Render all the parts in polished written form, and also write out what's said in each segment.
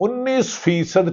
19%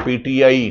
PTI,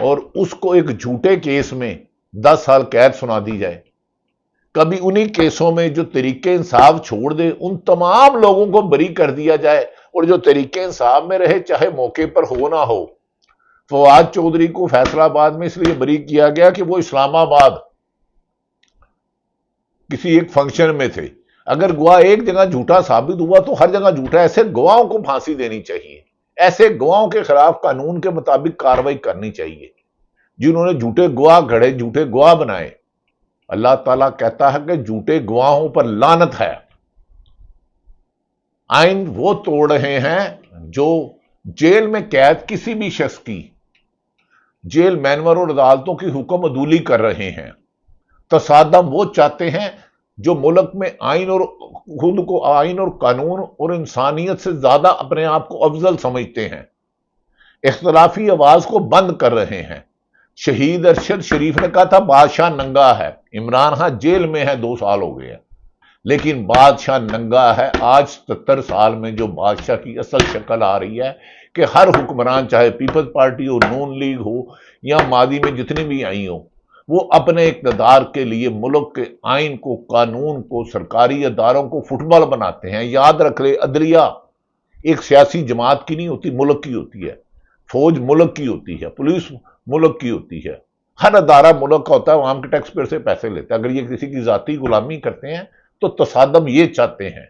اور اس کو ایک جھوٹے کیس میں 10 سال قید سنا دی جائے، کبھی انہی کیسوں میں جو طریقے انصاف چھوڑ دے ان تمام لوگوں کو بری کر دیا جائے، اور جو طریقے انصاف میں رہے چاہے موقع پر ہو نہ ہو۔ فواد چودھری کو فیصلہ آباد میں اس لیے بری کیا گیا کہ وہ اسلام آباد کسی ایک فنکشن میں تھے، اگر گواہ ایک جگہ جھوٹا ثابت ہوا تو ہر جگہ جھوٹا، ایسے گواہوں کو پھانسی دینی چاہیے، ایسے گواہوں کے خلاف قانون کے مطابق کارروائی کرنی چاہیے جنہوں نے جھوٹے گواہ گھڑے، جھوٹے گواہ بنائے۔ اللہ تعالیٰ کہتا ہے کہ جھوٹے گواہوں پر لعنت ہے۔ آئین وہ توڑ رہے ہیں جو جیل میں قید کسی بھی شخص کی جیل مینور اور عدالتوں کی حکم عدولی کر رہے ہیں۔ تصادم وہ چاہتے ہیں جو ملک میں آئین اور خود کو آئین اور قانون اور انسانیت سے زیادہ اپنے آپ کو افضل سمجھتے ہیں، اختلافی آواز کو بند کر رہے ہیں۔ شہید ارشد شریف نے کہا تھا بادشاہ ننگا ہے، عمران خان جیل میں ہے 2 سال ہو گئے ہیں، لیکن بادشاہ ننگا ہے۔ آج 77 سال میں جو بادشاہ کی اصل شکل آ رہی ہے کہ ہر حکمران چاہے پیپلز پارٹی ہو، نون لیگ ہو یا ماضی میں جتنی بھی آئی ہو، وہ اپنے اقتدار کے لیے ملک کے آئین کو، قانون کو، سرکاری اداروں کو فٹ بال بناتے ہیں۔ یاد رکھ لے، عدلیہ ایک سیاسی جماعت کی نہیں ہوتی، ملک کی ہوتی ہے، فوج ملک کی ہوتی ہے، پولیس ملک کی ہوتی ہے، ہر ادارہ ملک کا ہوتا ہے، عوام کے ٹیکس پیئر سے پیسے لیتے ہیں۔ اگر یہ کسی کی ذاتی غلامی کرتے ہیں تو تصادم یہ چاہتے ہیں،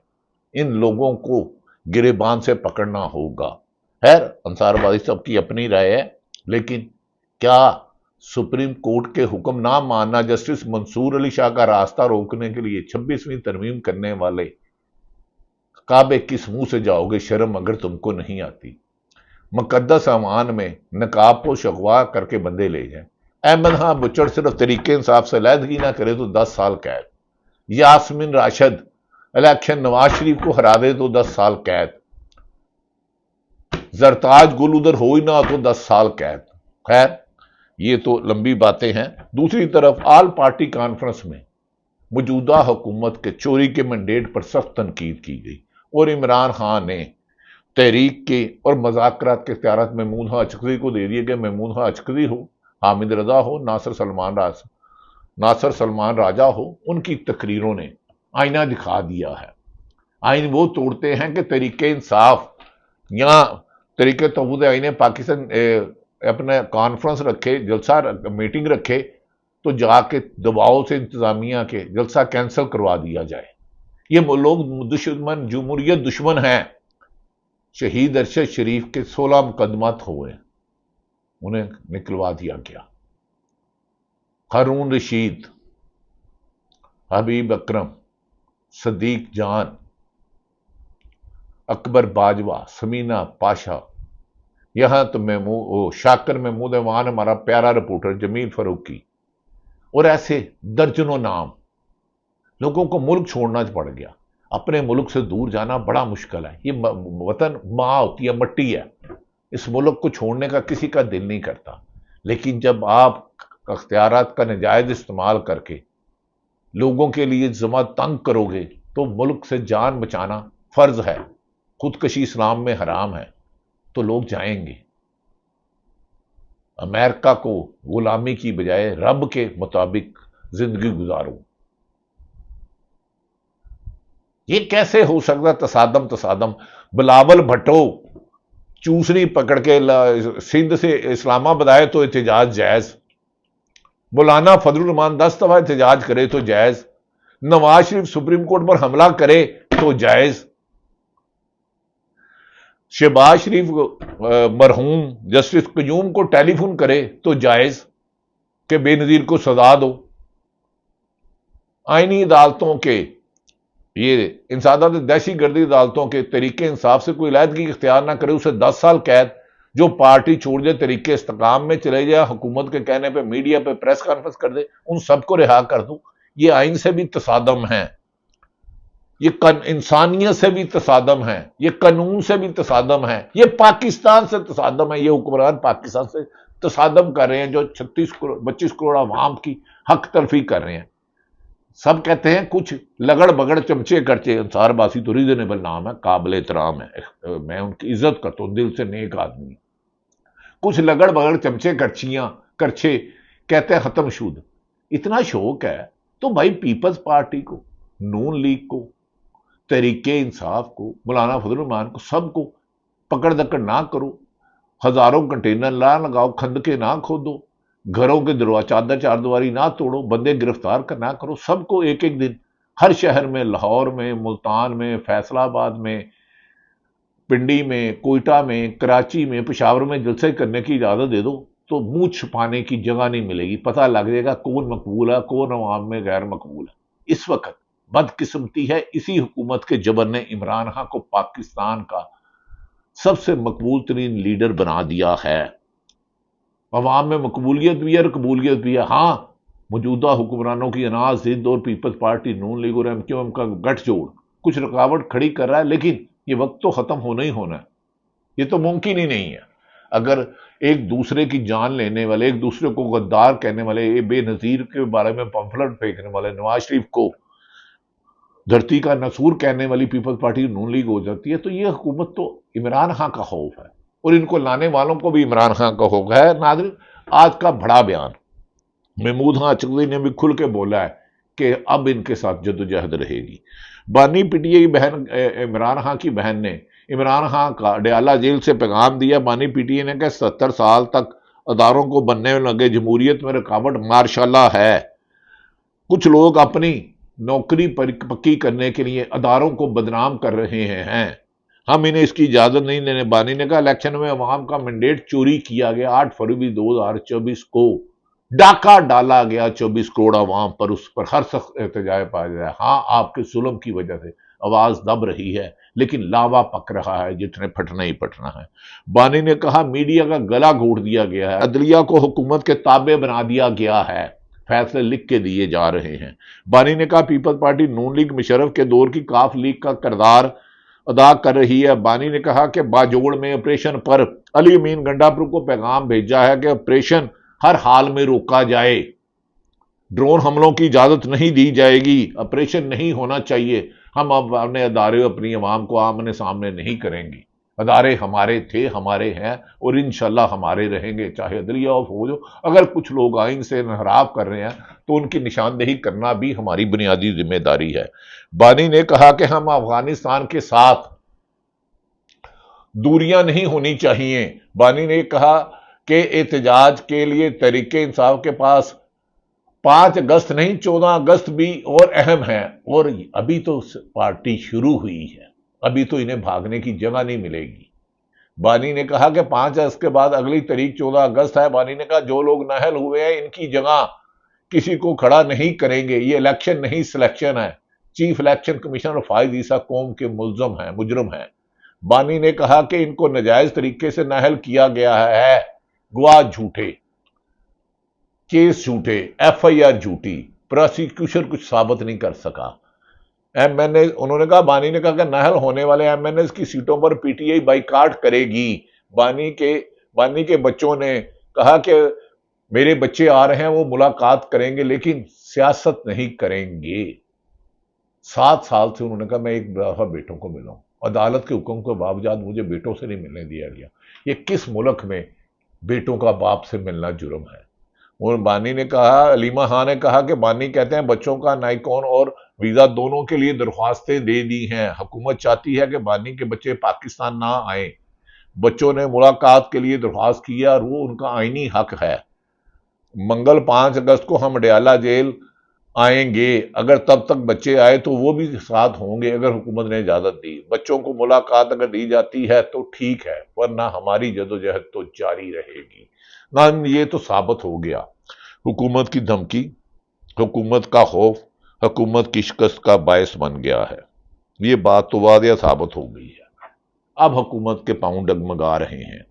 ان لوگوں کو گریبان سے پکڑنا ہوگا۔ خیر، انصار آبادی سب کی اپنی رائے ہے، لیکن کیا سپریم کورٹ کے حکم نہ ماننا جسٹس منصور علی شاہ کا راستہ روکنے کے لیے 26ویں ترمیم کرنے والے کعبے کس منہ سے جاؤ گے شرم اگر تم کو نہیں آتی؟ مقدس امان میں نقاب کو اغوا کر کے بندے لے جائیں۔ احمد خان بچڑ صرف طریقے انصاف سے علیحدگی نہ کرے تو 10 سال قید۔ یاسمین راشد الیکشن نواز شریف کو ہرا دے تو 10 سال قید۔ زرتاج گل ادھر ہو ہی نہ تو 10 سال قید۔ خیر، یہ تو لمبی باتیں ہیں۔ دوسری طرف آل پارٹی کانفرنس میں موجودہ حکومت کے چوری کے مینڈیٹ پر سخت تنقید کی گئی، اور عمران خان نے تحریک کے اور مذاکرات کے اختیارات محمود خان اچکزئی کو دے دیے کہ محمود خان اچکزئی ہو، حامد رضا ہو، ناصر سلمان راجہ ہو، ان کی تقریروں نے آئینہ دکھا دیا ہے۔ آئین وہ توڑتے ہیں کہ طریقے انصاف یا طریقے تفویض آئین پاکستان اپنے کانفرنس رکھے، جلسہ میٹنگ رکھے تو جا کے دباؤ سے انتظامیہ کے جلسہ کینسل کروا دیا جائے۔ یہ لوگ دشمن، جمہوریت دشمن ہیں۔ شہید ارشد شریف کے 16 مقدمات ہوئے، انہیں نکلوا دیا گیا۔ ہارون رشید، حبیب اکرم، صدیق جان، اکبر باجوہ، سمینہ پاشا، یہاں تو شاکر محمود ایوان، ہمارا پیارا رپورٹر جمیل فاروقی، اور ایسے درجنوں نام لوگوں کو ملک چھوڑنا پڑ گیا۔ اپنے ملک سے دور جانا بڑا مشکل ہے۔ یہ وطن ماں ہوتی ہے، مٹی ہے، اس ملک کو چھوڑنے کا کسی کا دل نہیں کرتا، لیکن جب آپ اختیارات کا ناجائز استعمال کر کے لوگوں کے لیے ذمہ تنگ کرو گے تو ملک سے جان بچانا فرض ہے۔ خودکشی اسلام میں حرام ہے، تو لوگ جائیں گے۔ امریکہ کو غلامی کی بجائے رب کے مطابق زندگی گزارو۔ یہ کیسے ہو سکتا؟ تصادم بلاول بھٹو چوسری پکڑ کے سندھ سے اسلام آباد آئے تو احتجاج جائز، مولانا فضل الرحمان 10 دفعہ احتجاج کرے تو جائز، نواز شریف سپریم کورٹ پر حملہ کرے تو جائز، شہباز شریف مرحوم جسٹس قیوم کو ٹیلی فون کرے تو جائز کہ بے نظیر کو سزا دو۔ آئینی عدالتوں کے، یہ انسداد دہشت گردی عدالتوں کے طریقے انصاف سے کوئی علیحدگی اختیار نہ کرے اسے 10 سال قید۔ جو پارٹی چھوڑ دے، طریقے استحکام میں چلے جائے، حکومت کے کہنے پہ میڈیا پہ پریس کانفرنس کر دے، ان سب کو رہا کر دوں۔ یہ آئین سے بھی تصادم ہے، یہ انسانیت سے بھی تصادم ہے، یہ قانون سے بھی تصادم ہے، یہ پاکستان سے تصادم ہے۔ یہ حکمران پاکستان سے تصادم کر رہے ہیں جو 25 کروڑ عوام کی حق تلفی کر رہے ہیں۔ سب کہتے ہیں کچھ لگڑ بگڑ چمچے کرچے، انصار باسی تو ریزنیبل نام ہے، قابل احترام ہے، میں ان کی عزت کرتا ہوں، دل سے نیک آدمی ہے۔ کچھ لگڑ بگڑ چمچے کرچے کہتے ہیں ختم شد. اتنا شوق ہے تو بھائی پیپلز پارٹی کو، نون لیگ کو، تحریک انصاف کو، مولانا فضل الرحمان کو، سب کو پکڑ دکڑ نہ کرو، ہزاروں کنٹینر نہ لگاؤ، کھندکے نہ کھودو، گھروں کے چادر چار دیواری نہ توڑو، بندے گرفتار نہ کرو، سب کو ایک ایک دن ہر شہر میں، لاہور میں، ملتان میں، فیصل آباد میں، پنڈی میں، کوئٹہ میں، کراچی میں، پشاور میں جلسے کرنے کی اجازت دے دو تو منہ چھپانے کی جگہ نہیں ملے گی، پتہ لگ جائے گا کون مقبول ہے، کون عوام میں غیر مقبول ہے. اس وقت بدقسمتی ہے اسی حکومت کے جبر نے عمران خان کو پاکستان کا سب سے مقبول ترین لیڈر بنا دیا ہے. عوام میں مقبولیت بھی ہے اور قبولیت بھی ہے. ہاں، موجودہ حکمرانوں کی اناج ضد اور پیپلز پارٹی، نون لیگ اور ایم کیو ایم کا گٹھ جوڑ کچھ رکاوٹ کھڑی کر رہا ہے، لیکن یہ وقت تو ختم ہونا ہی ہونا ہے. یہ تو ممکن ہی نہیں ہے. اگر ایک دوسرے کی جان لینے والے، ایک دوسرے کو غدار کہنے والے، بے نظیر کے بارے میں پمفلٹ پھینکنے والے نواز شریف کو دھرتی کا نسور کہنے والی پیپلز پارٹی نون لیگ ہو جاتی ہے، تو یہ حکومت تو عمران خان کا خوف ہے اور ان کو لانے والوں کو بھی عمران خان کا خوف ہے. ناظرین، آج کا بڑا بیان محمود خان اچکزئی نے بھی کھل کے بولا ہے کہ اب ان کے ساتھ جدوجہد رہے گی. بانی پی ٹی آئی بہن عمران خان کی بہن نے عمران خان کا ڈیالہ جیل سے پیغام دیا. بانی پی ٹی آئی نے کہ 70 سال تک اداروں کو بننے لگے جمہوریت میں رکاوٹ ماشاءاللہ ہے. کچھ لوگ اپنی نوکری پکی کرنے کے لیے اداروں کو بدنام کر رہے ہیں، ہم انہیں اس کی اجازت نہیں دینے. بانی نے کہا الیکشن میں عوام کا مینڈیٹ چوری کیا گیا. 8 فروری 2024 کو ڈاکہ ڈالا گیا 24 کروڑ عوام پر، اس پر ہر سخت احتجاج پایا جائے. ہاں، آپ کے ظلم کی وجہ سے آواز دب رہی ہے، لیکن لاوا پک رہا ہے جتنے پھٹنا ہی پھٹنا ہے. بانی نے کہا میڈیا کا گلا گھونٹ دیا گیا ہے، عدلیہ کو حکومت کے تابع بنا دیا گیا ہے، فیصلے لکھ کے دیے جا رہے ہیں. بانی نے کہا پیپلز پارٹی نون لیگ مشرف کے دور کی کاف لیگ کا کردار ادا کر رہی ہے. بانی نے کہا کہ باجوڑ میں آپریشن پر علی امین گنڈاپور کو پیغام بھیجا ہے کہ آپریشن ہر حال میں روکا جائے، ڈرون حملوں کی اجازت نہیں دی جائے گی، آپریشن نہیں ہونا چاہیے. ہم اب اپنے ادارے اپنی عوام کو آمنے سامنے نہیں کریں گے. ادارے ہمارے تھے، ہمارے ہیں اور انشاءاللہ ہمارے رہیں گے، چاہے عدلیہ اور فوج ہو. اگر کچھ لوگ آئین سے انحراف کر رہے ہیں تو ان کی نشاندہی کرنا بھی ہماری بنیادی ذمہ داری ہے. بانی نے کہا کہ ہم افغانستان کے ساتھ دوریاں نہیں ہونی چاہیے. بانی نے کہا کہ احتجاج کے لیے تحریک انصاف کے پاس 5 اگست نہیں 14 اگست بھی اور اہم ہے، اور ابھی تو پارٹی شروع ہوئی ہے، ابھی تو انہیں بھاگنے کی جگہ نہیں ملے گی. بانی نے کہا کہ 5 اگست کے بعد اگلی تاریخ 14 اگست ہے. بانی نے کہا جو لوگ نااہل ہوئے ہیں ان کی جگہ کسی کو کھڑا نہیں کریں گے. یہ الیکشن نہیں سلیکشن ہے. چیف الیکشن کمشنر فائز عیسیٰ قوم کے مجرم ہیں. بانی نے کہا کہ ان کو ناجائز طریقے سے نااہل کیا گیا ہے، گواہ جھوٹے، کیس جھوٹے، ایف آئی آر جھوٹی، پروسیکیوشن کچھ ثابت نہیں کر سکا. ایم این اے انہوں نے کہا، بانی نے کہا کہ نااہل ہونے والے ایم این ایز کی سیٹوں پر پی ٹی آئی بائیکاٹ کرے گی. بانی کے بچوں نے کہا کہ میرے بچے آ رہے ہیں، وہ ملاقات کریں گے لیکن سیاست نہیں کریں گے. 7 سال سے انہوں نے کہا میں ایک دفعہ بیٹوں کو ملا ہوں، عدالت کے حکم کے باوجود مجھے بیٹوں سے نہیں ملنے دیا گیا. یہ کس ملک میں بیٹوں کا باپ سے ملنا جرم ہے؟ اور بانی نے کہا، علیمہ خان نے کہا کہ بانی کہتے ہیں بچوں کا نائکون اور ویزا دونوں کے لیے درخواستیں دے دی ہیں. حکومت چاہتی ہے کہ بانی کے بچے پاکستان نہ آئیں. بچوں نے ملاقات کے لیے درخواست کیا اور وہ ان کا آئینی حق ہے. منگل 5 اگست کو ہم ڈیالہ جیل آئیں گے. اگر تب تک بچے آئے تو وہ بھی ساتھ ہوں گے اگر حکومت نے اجازت دی. بچوں کو ملاقات اگر دی جاتی ہے تو ٹھیک ہے، ورنہ ہماری جدوجہد تو جاری رہے گی. یہ تو ثابت ہو گیا حکومت کی دھمکی، حکومت کا خوف، حکومت کی شکست کا باعث بن گیا ہے. یہ بات تو واضح ثابت ہو گئی ہے. اب حکومت کے پاؤں ڈگمگا رہے ہیں.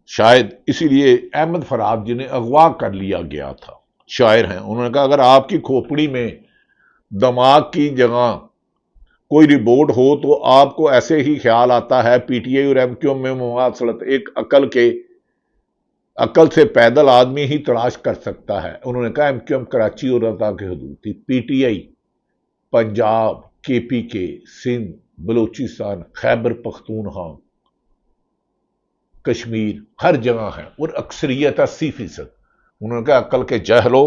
شاید اسی لیے احمد فراد جنہیں اغوا کر لیا گیا تھا، شاعر ہیں، انہوں نے کہا اگر آپ کی کھوپڑی میں دماغ کی جگہ کوئی رپورٹ ہو تو آپ کو ایسے ہی خیال آتا ہے پی ٹی آئی اور ایم کیو میں مواصلت ایک عقل سے پیدل آدمی ہی تلاش کر سکتا ہے. انہوں نے کہا ایم کیو ایم کراچی اور رضا کی حدود تھی، پی ٹی آئی پنجاب، کے پی کے، سندھ، بلوچستان، خیبر پختونخوا کشمیر ہر جگہ ہیں اور اکثریت 80%. انہوں نے کہا عقل کے جہلو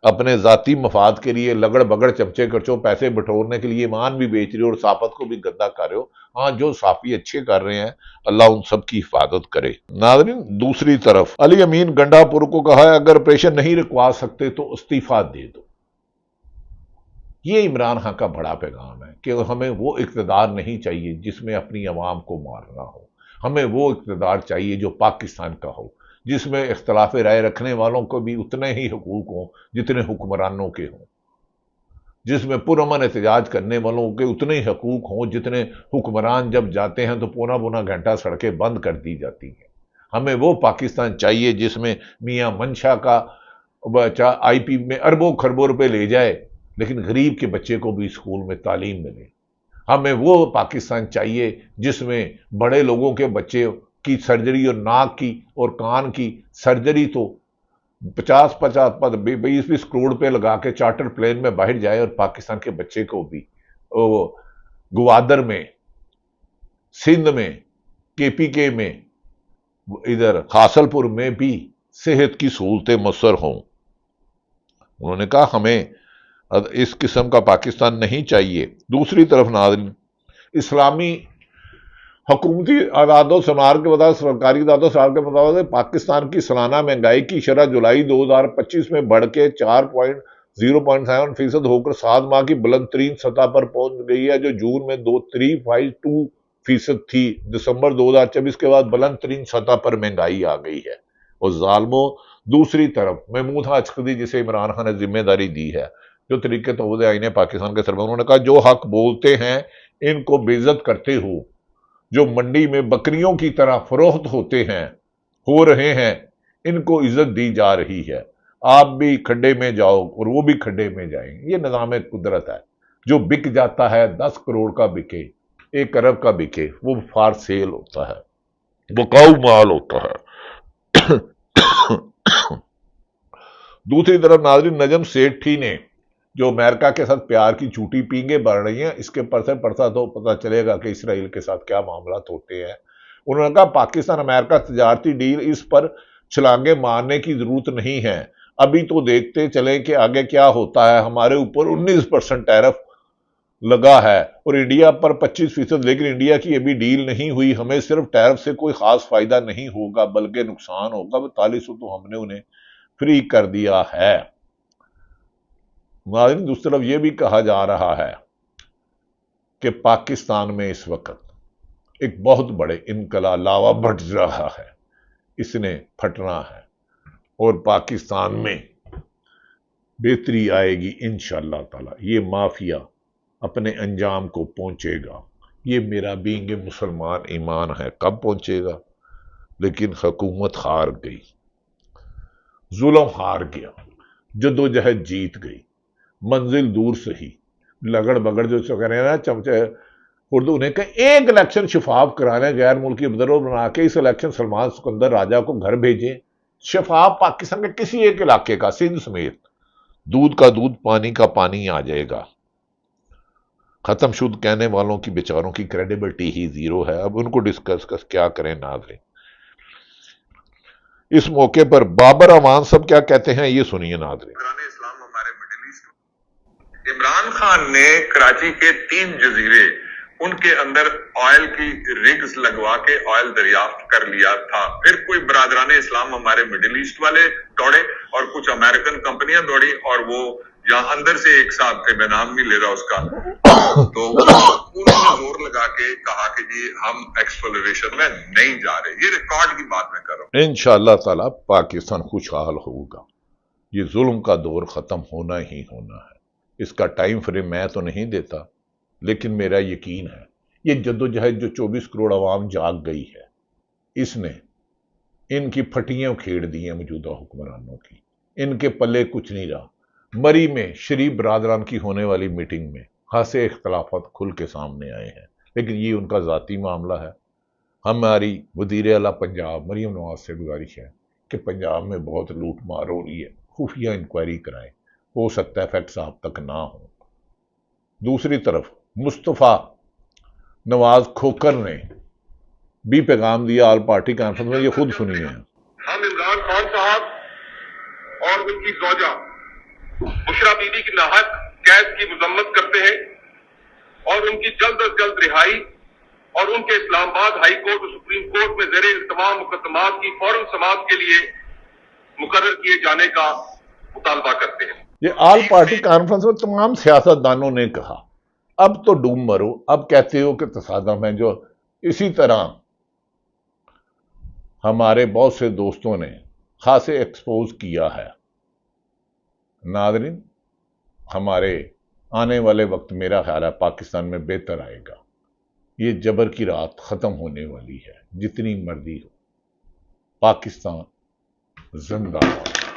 اپنے ذاتی مفاد کے لیے لگڑ بگڑ چمچے کرچو پیسے بٹورنے کے لیے ایمان بھی بیچ رہے ہو اور صحافت کو بھی گندا کر رہے ہو. ہاں جو صحافی اچھے کر رہے ہیں اللہ ان سب کی حفاظت کرے. ناظرین دوسری طرف علی امین گنڈا پور کو کہا ہے اگر آپریشن نہیں رکوا سکتے تو استعفیٰ دے دو. یہ عمران خان کا بڑا پیغام ہے کہ ہمیں وہ اقتدار نہیں چاہیے جس میں اپنی عوام کو مارنا ہو. ہمیں وہ اقتدار چاہیے جو پاکستان کا ہو، جس میں اختلاف رائے رکھنے والوں کو بھی اتنے ہی حقوق ہوں جتنے حکمرانوں کے ہوں، جس میں پرامن احتجاج کرنے والوں کے اتنے ہی حقوق ہوں جتنے حکمران جب جاتے ہیں تو پونا پونا گھنٹہ سڑکیں بند کر دی جاتی ہیں. ہمیں وہ پاکستان چاہیے جس میں میاں منشا کا بچہ آئی پی میں اربوں خربوں روپے لے جائے لیکن غریب کے بچے کو بھی اسکول میں تعلیم ملے. ہمیں وہ پاکستان چاہیے جس میں بڑے لوگوں کے بچے کی سرجری اور ناک کی اور کان کی سرجری تو 20 کروڑ پہ لگا کے چارٹر پلین میں باہر جائے اور پاکستان کے بچے کو بھی گوادر میں، سندھ میں، کے پی کے میں، ادھر حاصل پور میں بھی صحت کی سہولتیں میسر ہوں. انہوں نے کہا ہمیں اس قسم کا پاکستان نہیں چاہیے. دوسری طرف ناظرین اسلامی حکومتی اعداد و شمار کے مطابق، سرکاری اعداد و شمار کے مطابق پاکستان کی سالانہ مہنگائی کی شرح جولائی 2025 میں بڑھ کے 4.07% ہو کر 7 ماہ کی بلند ترین سطح پر پہنچ گئی ہے جو جون میں 3.52% تھی. دسمبر 2024 کے بعد بلند ترین سطح پر مہنگائی آ گئی ہے. اور ظالموں دوسری طرف محمود اچکدی جسے عمران خان نے ذمہ داری دی ہے، جو طریقے توسیع آئین پاکستان کے سربراہ، انہوں نے کہا جو حق بولتے ہیں ان کو بے عزت کرتے ہو، جو منڈی میں بکریوں کی طرح فروخت ہوتے ہیں ہو رہے ہیں ان کو عزت دی جا رہی ہے. آپ بھی کھڈے میں جاؤ اور وہ بھی کھڈے میں جائیں. یہ نظام قدرت ہے. جو بک جاتا ہے 10 کروڑ کا بکے، 1 ارب کا بکے، وہ فار سیل ہوتا ہے، بکاؤ مال ہوتا ہے. دوسری طرف ناظرین نجم سیٹھی نے جو امریکہ کے ساتھ پیار کی جھوٹی پینگیں بڑھ رہی ہیں، اس کے پرسے پرسا تو پتہ چلے گا کہ اسرائیل کے ساتھ کیا معاملات ہوتے ہیں. انہوں نے کہا پاکستان امریکہ تجارتی ڈیل اس پر چھلانگیں مارنے کی ضرورت نہیں ہے، ابھی تو دیکھتے چلیں کہ آگے کیا ہوتا ہے. ہمارے اوپر 19% ٹیرف لگا ہے اور انڈیا پر 25%، لیکن انڈیا کی ابھی ڈیل نہیں ہوئی. ہمیں صرف ٹیرف سے کوئی خاص فائدہ نہیں ہوگا بلکہ نقصان ہوگا. 4200 تو ہم نے انہیں فری کر دیا ہے. ناظرین دوسری طرف یہ بھی کہا جا رہا ہے کہ پاکستان میں اس وقت ایک بہت بڑے انقلاب لاوا بڑھ رہا ہے، اس نے پھٹنا ہے اور پاکستان میں بہتری آئے گی انشاءاللہ تعالی. یہ مافیا اپنے انجام کو پہنچے گا. یہ میرا بینگ مسلمان ایمان ہے. کب پہنچے گا؟ لیکن حکومت ہار گئی، ظلم ہار گیا، جدوجہد جیت گئی. منزل دور سے ہی لگڑ بگڑ جو کہہ رہے ہیں نا چمچے اردو نے کہ ایک الیکشن شفاف کرانے غیر ملکی ابزرور بنا کے اس الیکشن سلمان سکندر راجہ کو گھر بھیجیں. شفاف پاکستان کے کسی ایک علاقے کا سندھ سمیت دودھ کا دودھ پانی کا پانی آ جائے گا. ختم شد کہنے والوں کی بیچاروں کی کریڈیبلٹی ہی زیرو ہے. اب ان کو ڈسکس کیا کریں ناظرین. اس موقع پر بابر امان صاحب کیا کہتے ہیں یہ سنیے ناظرین. عمران خان نے کراچی کے 3 جزیرے ان کے اندر آئل کی رگز لگوا کے آئل دریافت کر لیا تھا. پھر کوئی برادران اسلام ہمارے مڈل ایسٹ والے دوڑے اور کچھ امریکن کمپنیاں دوڑی اور وہ یہاں اندر سے ایک صاحب تھے، میں نام نہیں لے رہا اس کا، تو انہوں نے زور لگا کے کہا کہ جی ہم ایکسپلوریشن میں نہیں جا رہے. یہ ریکارڈ کی بات میں کر رہا ہوں. انشاءاللہ تعالی پاکستان خوشحال ہوگا. یہ ظلم کا دور ختم ہونا ہی ہونا ہے. اس کا ٹائم فریم میں تو نہیں دیتا لیکن میرا یقین ہے یہ جدوجہد جو 24 کروڑ عوام جاگ گئی ہے، اس نے ان کی پھٹیاں کھیڑ دی ہیں موجودہ حکمرانوں کی. ان کے پلے کچھ نہیں رہا. مری میں شریف برادران کی ہونے والی میٹنگ میں خاصے اختلافات کھل کے سامنے آئے ہیں، لیکن یہ ان کا ذاتی معاملہ ہے. ہماری وزیر اعلیٰ پنجاب مریم نواز سے گزارش ہے کہ پنجاب میں بہت لوٹ مار ہو رہی ہے، خفیہ انکوائری کرائیں. ہو سکتا ہے فیکٹس آپ تک نہ ہوں. دوسری طرف مصطفیٰ نواز کھوکر نے بھی پیغام دیا آل پارٹی کانفرنس میں، یہ خود سنیے ہیں۔ ہم عمران خان صاحب اور ان کی زوجہ بشرا بی بی کی ناحق قید کی مذمت کرتے ہیں اور ان کی جلد از جلد رہائی اور ان کے اسلام آباد ہائی کورٹ اور سپریم کورٹ میں زیر التمام مقدمات کی فوراً سماعت کے لیے مقرر کیے جانے کا مطالبہ کرتے ہیں۔ یہ آل پارٹی کانفرنس میں تمام سیاستدانوں نے کہا، اب تو ڈوم مرو، اب کہتے ہو کہ تصادم ہے، جو اسی طرح ہمارے بہت سے دوستوں نے خاصے ایکسپوز کیا ہے۔ ناظرین، ہمارے آنے والے وقت میرا خیال ہے پاکستان میں بہتر آئے گا۔ یہ جبر کی رات ختم ہونے والی ہے، جتنی مرضی ہو۔ پاکستان زندہ باد۔